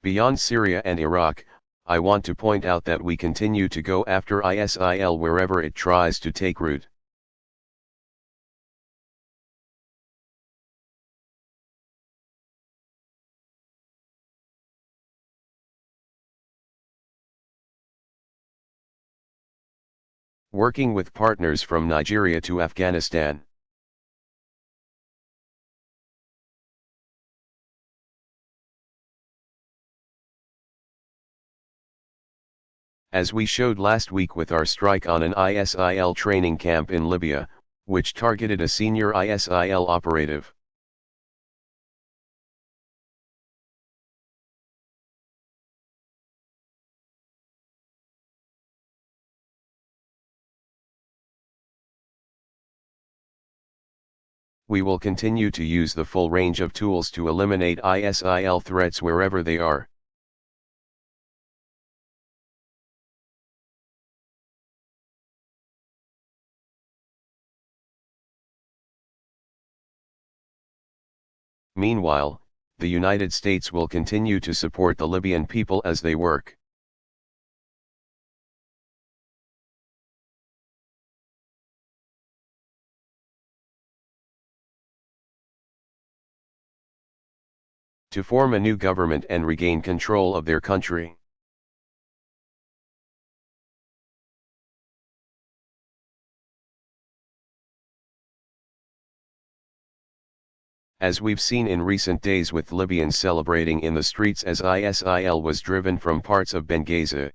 Beyond Syria and Iraq, I want to point out that we continue to go after ISIL wherever it tries to take root. Working with partners from Nigeria to Afghanistan. As we showed last week with our strike on an ISIL training camp in Libya, which targeted a senior ISIL operative. We will continue to use the full range of tools to eliminate ISIL threats wherever they are. Meanwhile, the United States will continue to support the Libyan people as they work. To form a new government and regain control of their country. As we've seen in recent days with Libyans celebrating in the streets as ISIL was driven from parts of Benghazi.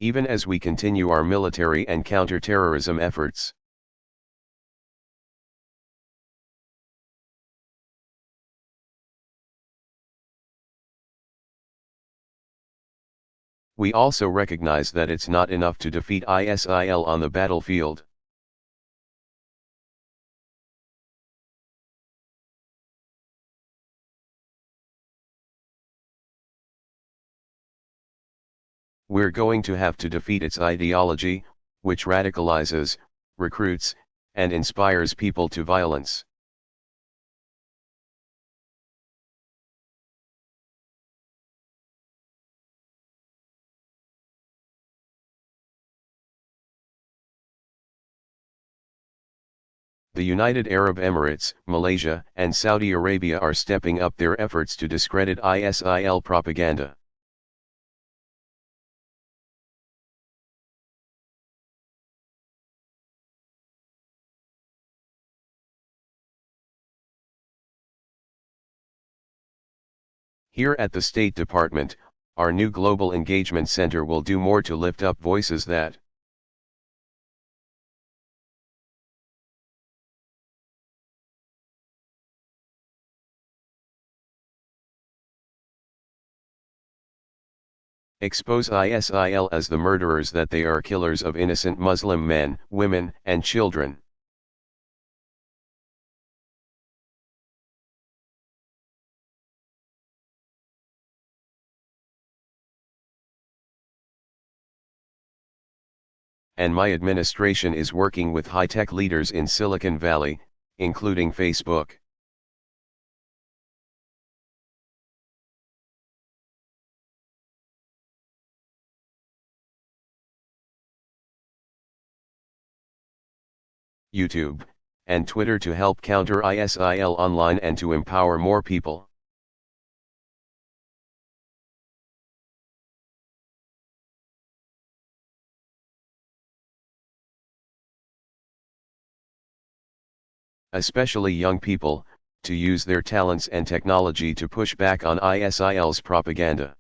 Even as we continue our military and counter-terrorism efforts. We also recognize that it's not enough to defeat ISIL on the battlefield. We're going to have to defeat its ideology, which radicalizes, recruits, and inspires people to violence. The United Arab Emirates, Malaysia, and Saudi Arabia are stepping up their efforts to discredit ISIL propaganda. Here at the State Department, our new Global Engagement Center will do more to lift up voices that expose ISIL as the murderers that they are, killers of innocent Muslim men, women, and children. And my administration is working with high-tech leaders in Silicon Valley, including Facebook. YouTube, and Twitter to help counter ISIL online and to empower more people. Especially young people, to use their talents and technology to push back on ISIL's propaganda.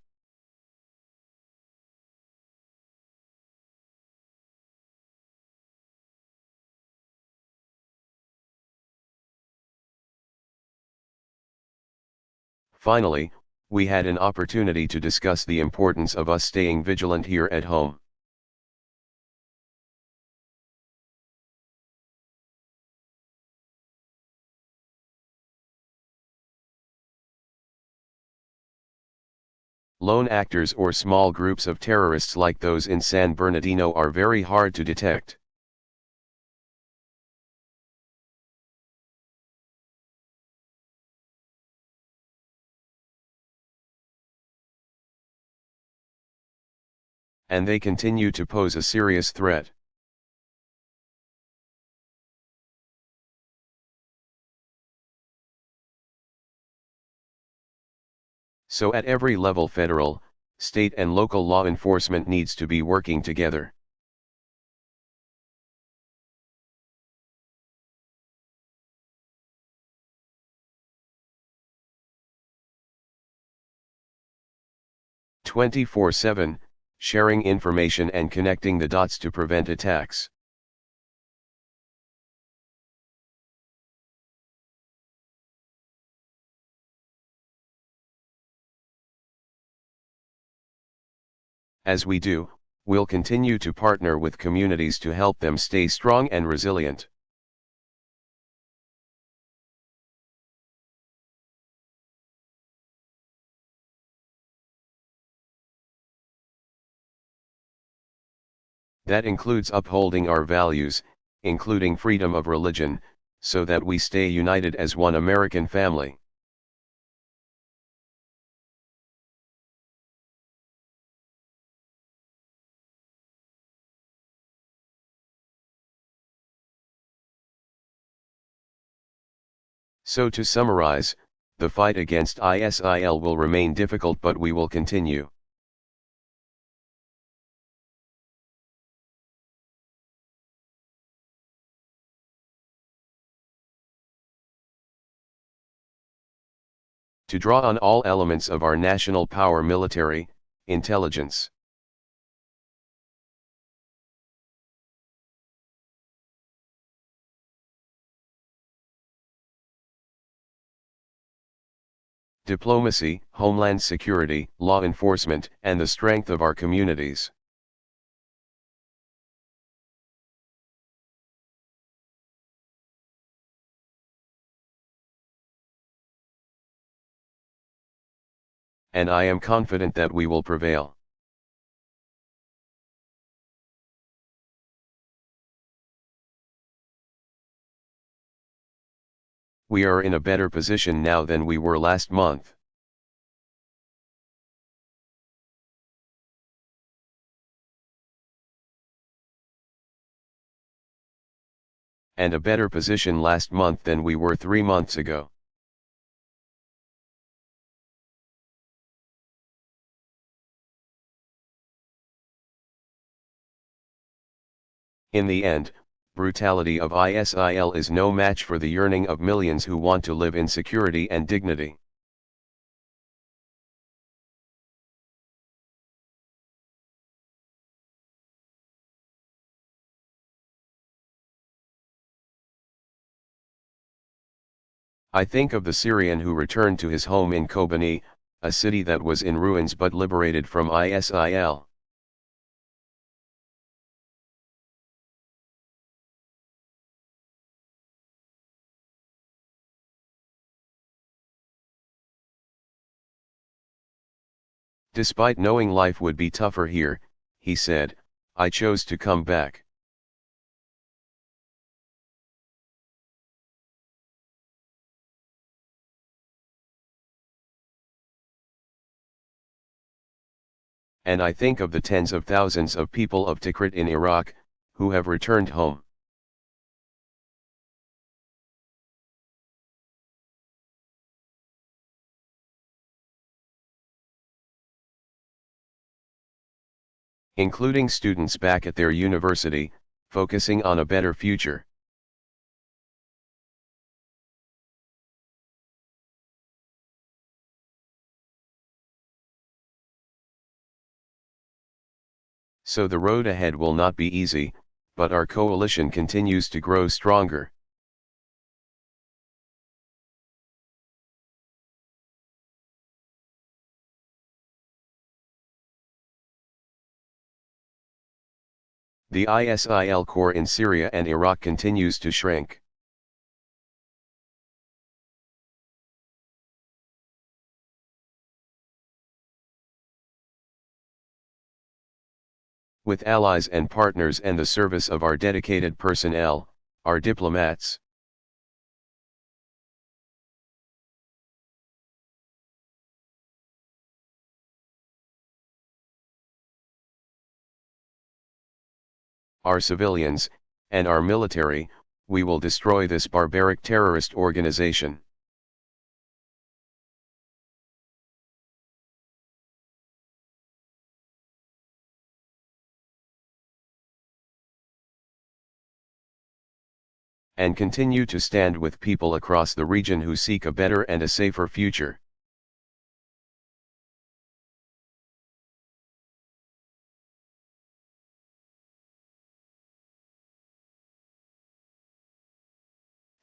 Finally, we had an opportunity to discuss the importance of us staying vigilant here at home. Lone actors or small groups of terrorists like those in San Bernardino are very hard to detect. And they continue to pose a serious threat. So at every level, federal, state and local law enforcement needs to be working together. (24/7), sharing information and connecting the dots to prevent attacks. As we do, we'll continue to partner with communities to help them stay strong and resilient. That includes upholding our values, including freedom of religion, so that we stay united as one American family. So to summarize, the fight against ISIL will remain difficult, but we will continue. To draw on all elements of our national power: military, intelligence, diplomacy, homeland security, law enforcement, and the strength of our communities. And I am confident that we will prevail. We are in a better position now than we were last month. And a better position last month than we were 3 months ago. In the end, brutality of ISIL is no match for the yearning of millions who want to live in security and dignity. I think of the Syrian who returned to his home in Kobani, a city that was in ruins but liberated from ISIL. Despite knowing life would be tougher here, he said, I chose to come back. And I think of the tens of thousands of people of Tikrit in Iraq, who have returned home. Including students back at their university, focusing on a better future. So the road ahead will not be easy, but our coalition continues to grow stronger. The ISIL core in Syria and Iraq continues to shrink. with allies and partners and the service of our dedicated personnel, our diplomats. Our civilians, and our military, we will destroy this barbaric terrorist organization. And continue to stand with people across the region who seek a better and a safer future.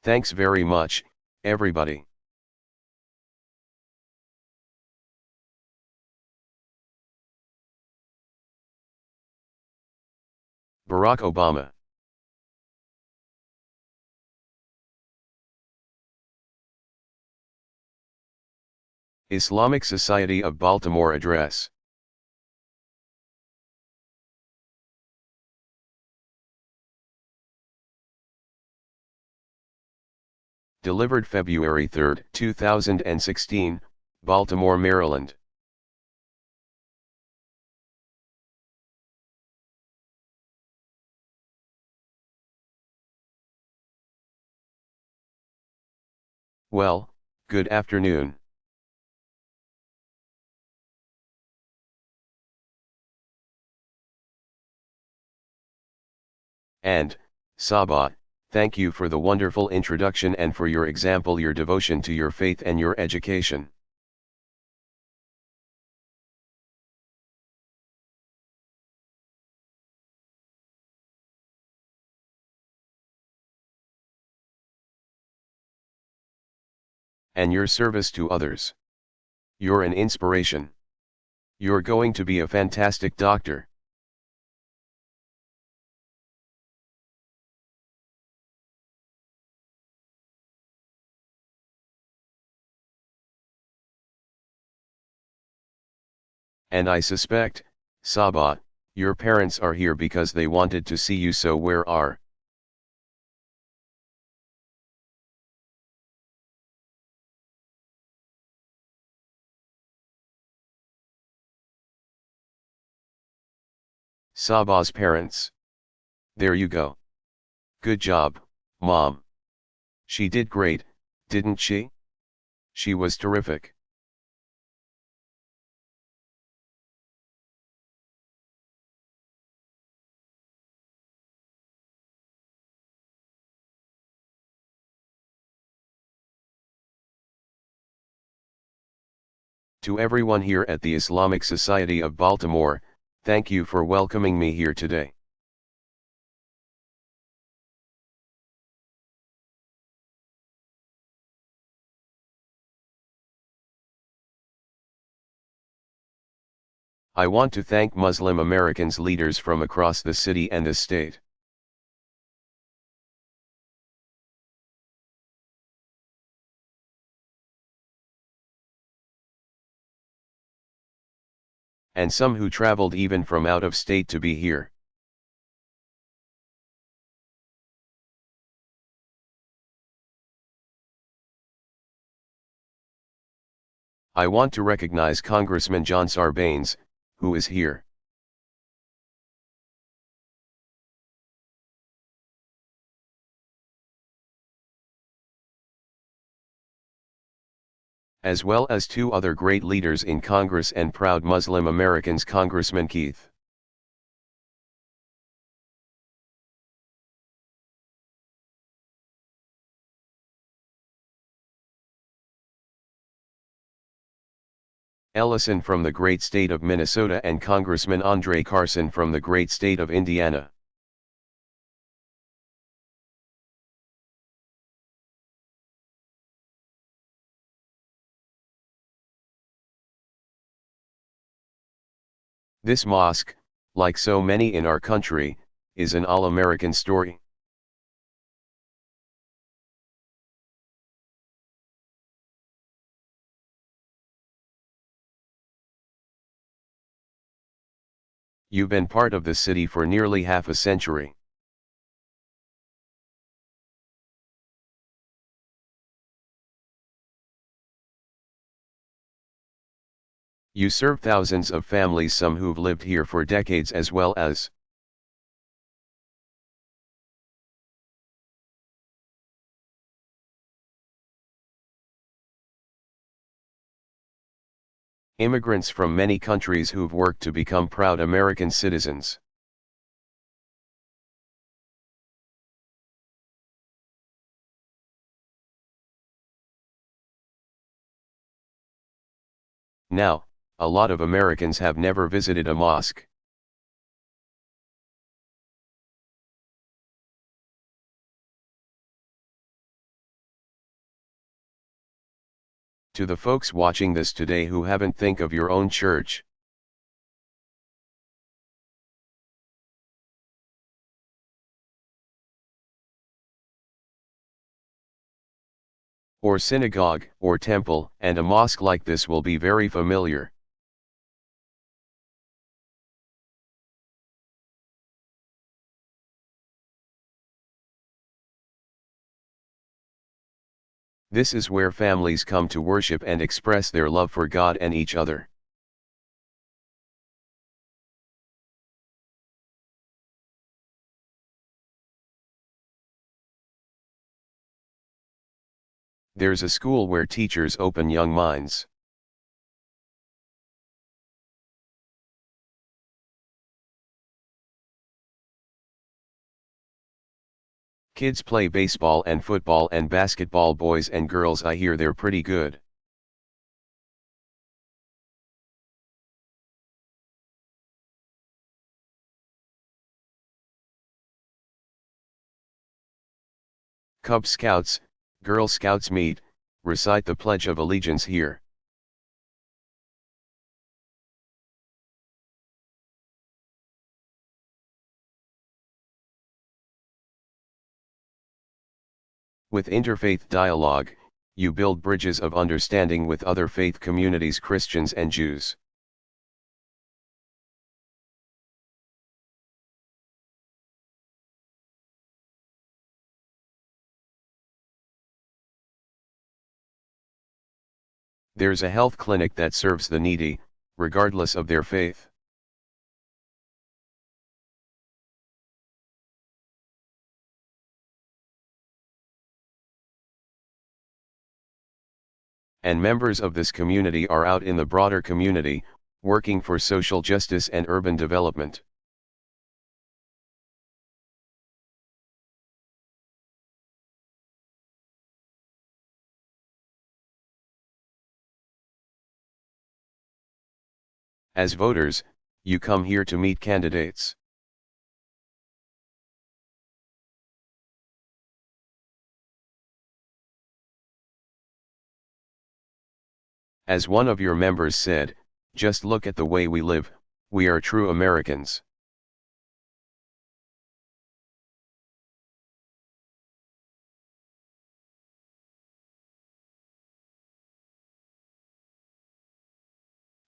Thanks very much, everybody. Barack Obama. Islamic Society of Baltimore Address. Delivered February 3, 2016, Baltimore, Maryland. Well, good afternoon. And, Sabah, thank you for the wonderful introduction and for your example, your devotion to your faith and your education. And your service to others. You're an inspiration. You're going to be a fantastic doctor. And I suspect, Sabah, your parents are here because they wanted to see you, so where are? Sabah's parents. There you go. Good job, Mom. She did great, didn't she? She was terrific. To everyone here at the Islamic Society of Baltimore, thank you for welcoming me here today. I want to thank Muslim Americans, leaders from across the city and the state. And some who traveled even from out of state to be here. I want to recognize Congressman John Sarbanes, who is here. As well as two other great leaders in Congress and proud Muslim Americans, Congressman Keith. Ellison from the great state of Minnesota and Congressman Andre Carson from the great state of Indiana. This mosque, like so many in our country, is an all-American story. You've been part of the city for nearly half a century. You serve thousands of families, some who've lived here for decades as well as immigrants from many countries who've worked to become proud American citizens. Now, a lot of Americans have never visited a mosque. To the folks watching this today who haven't think of your own church, or synagogue, or temple, and a mosque like this will be very familiar. This is where families come to worship and express their love for God and each other. There's a school where teachers open young minds. Kids play baseball and football and basketball. Boys and girls, I hear they're pretty good. Cub Scouts, Girl Scouts meet, recite the Pledge of Allegiance here. With interfaith dialogue, you build bridges of understanding with other faith communities, Christians and Jews. There's a health clinic that serves the needy, regardless of their faith. And members of this community are out in the broader community, working for social justice and urban development. As voters, you come here to meet candidates. As one of your members said, just look at the way we live, we are true Americans.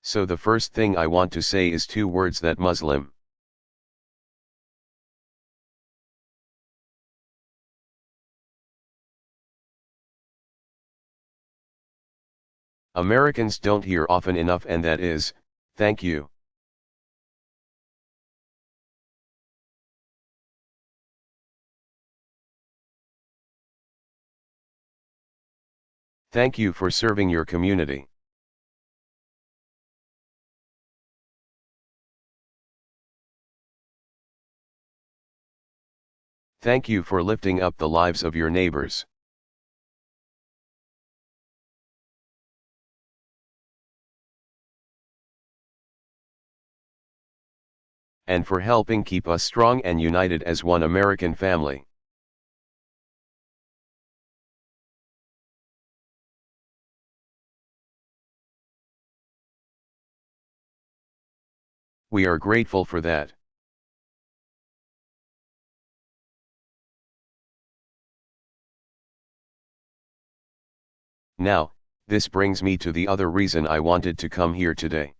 So the first thing I want to say is two words: that Muslim. Americans don't hear often enough, and that is, thank you. Thank you for serving your community. Thank you for lifting up the lives of your neighbors. And for helping keep us strong and united as one American family. We are grateful for that. Now, this brings me to the other reason I wanted to come here today.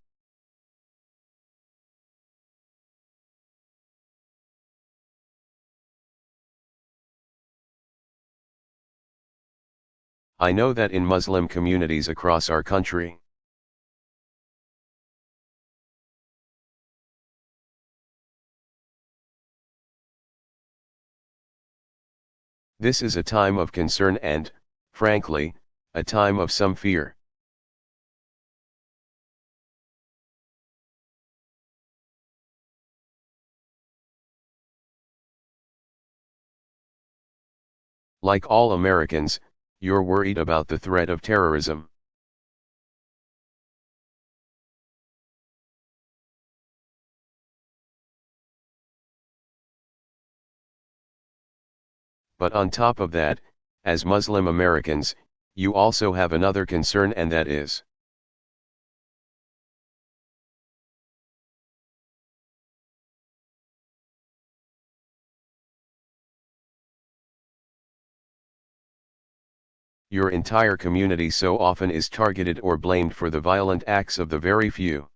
I know that in Muslim communities across our country, this is a time of concern and, frankly, a time of some fear. Like all Americans, you're worried about the threat of terrorism. But on top of that, as Muslim Americans, you also have another concern, and that is your entire community so often is targeted or blamed for the violent acts of the very few.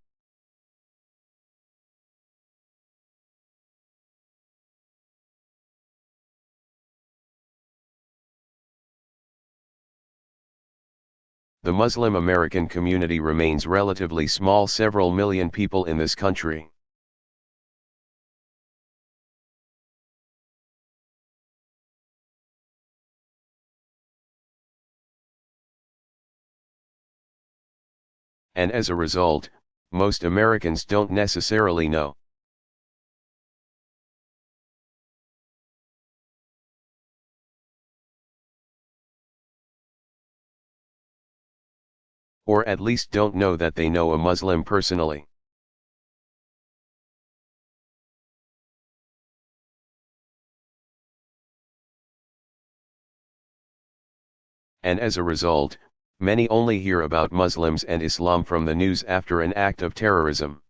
The Muslim American community remains relatively small, several million people in this country. And as a result, most Americans don't necessarily know. Or at least don't know that they know a Muslim personally. And as a result, many only hear about Muslims and Islam from the news after an act of terrorism.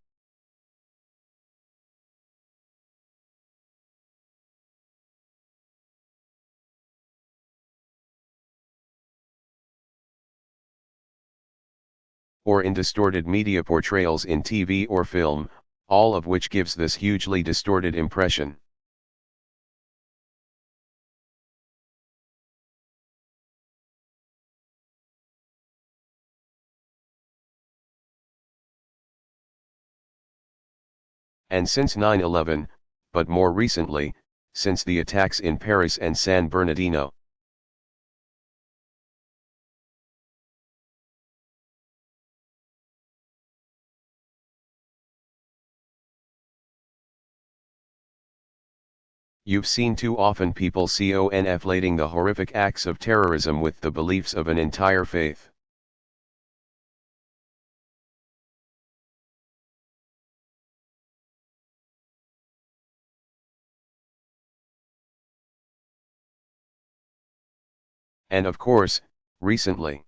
Or in distorted media portrayals in TV or film, all of which gives this hugely distorted impression. And since 9/11, but more recently, since the attacks in Paris and San Bernardino, you've seen too often people conflating the horrific acts of terrorism with the beliefs of an entire faith. And of course, recently,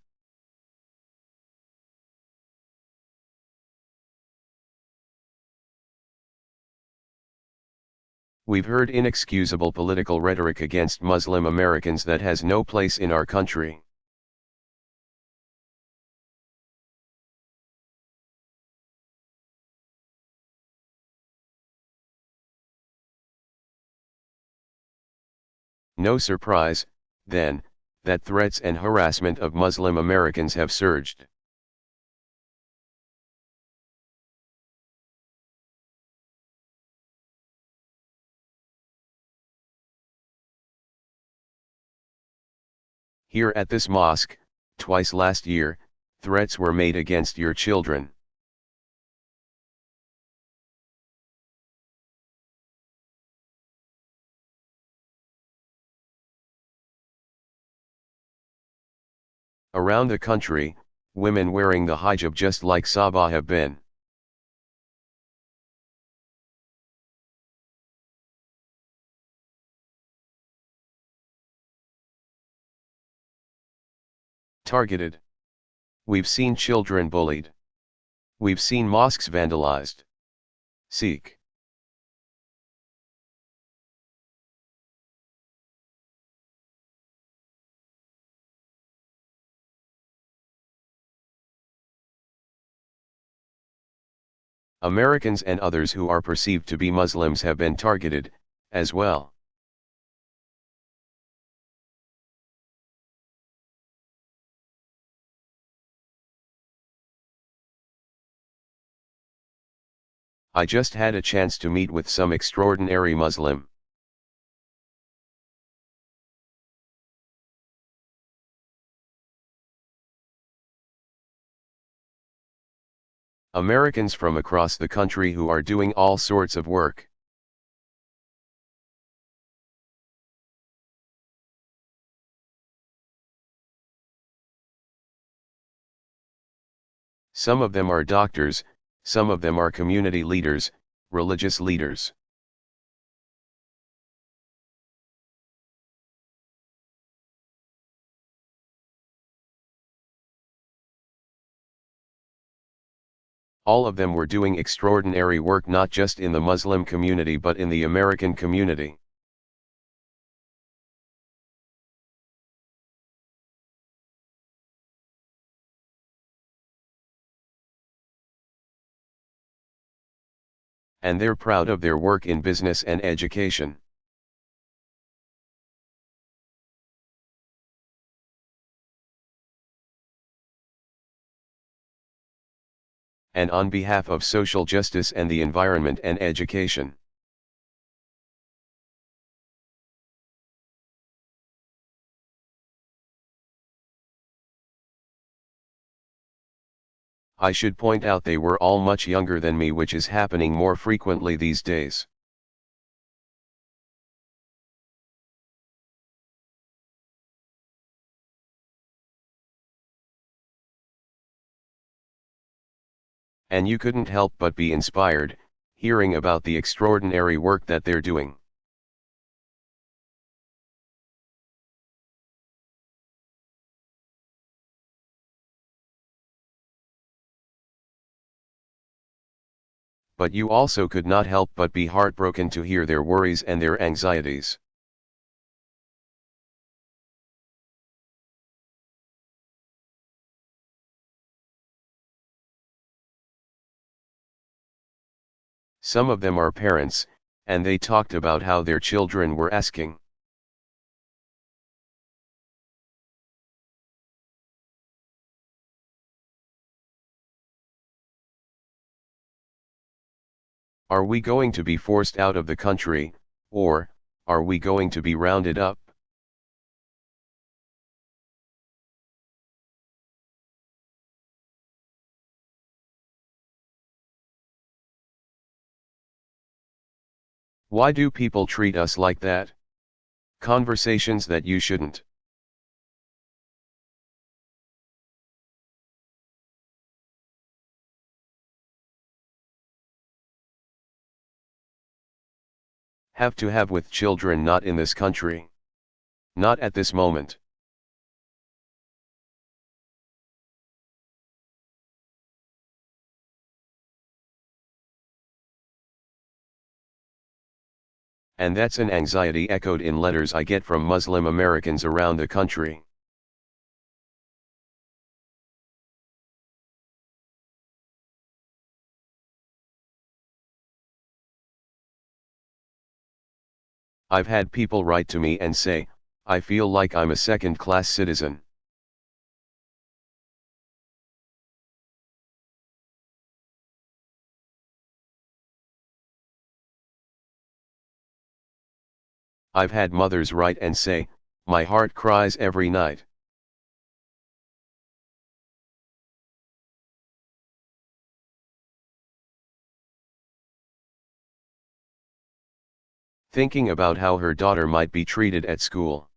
we've heard inexcusable political rhetoric against Muslim Americans that has no place in our country. No surprise, then, that threats and harassment of Muslim Americans have surged. Here at this mosque, twice last year, threats were made against your children. Around the country, women wearing the hijab just like Sabah have been targeted. We've seen children bullied. We've seen mosques vandalized. Seek. Americans and others who are perceived to be Muslims have been targeted, as well. I just had a chance to meet with some extraordinary Muslim Americans from across the country who are doing all sorts of work. Some of them are doctors, some of them are community leaders, religious leaders. All of them were doing extraordinary work not just in the Muslim community but in the American community. And they're proud of their work in business and education. And on behalf of social justice and the environment and education. I should point out they were all much younger than me, which is happening more frequently these days. And you couldn't help but be inspired, hearing about the extraordinary work that they're doing. But you also could not help but be heartbroken to hear their worries and their anxieties. Some of them are parents, and they talked about how their children were asking, "Are we going to be forced out of the country, or, are we going to be rounded up?" "Why do people treat us like that?" Conversations that you shouldn't. Have to have with children not in this country. Not at this moment. And that's an anxiety echoed in letters I get from Muslim Americans around the country. I've had people write to me and say, "I feel like I'm a second-class citizen." I've had mothers write and say, "My heart cries every night." Thinking about how her daughter might be treated at school.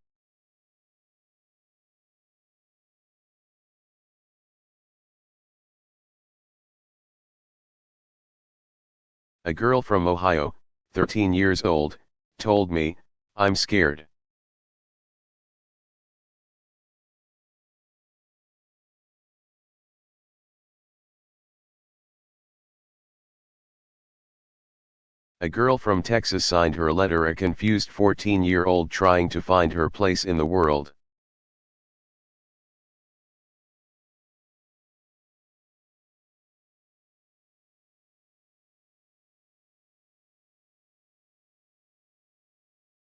A girl from Ohio, 13 years old, told me, "I'm scared." A girl from Texas signed her letter, a confused 14-year-old trying to find her place in the world.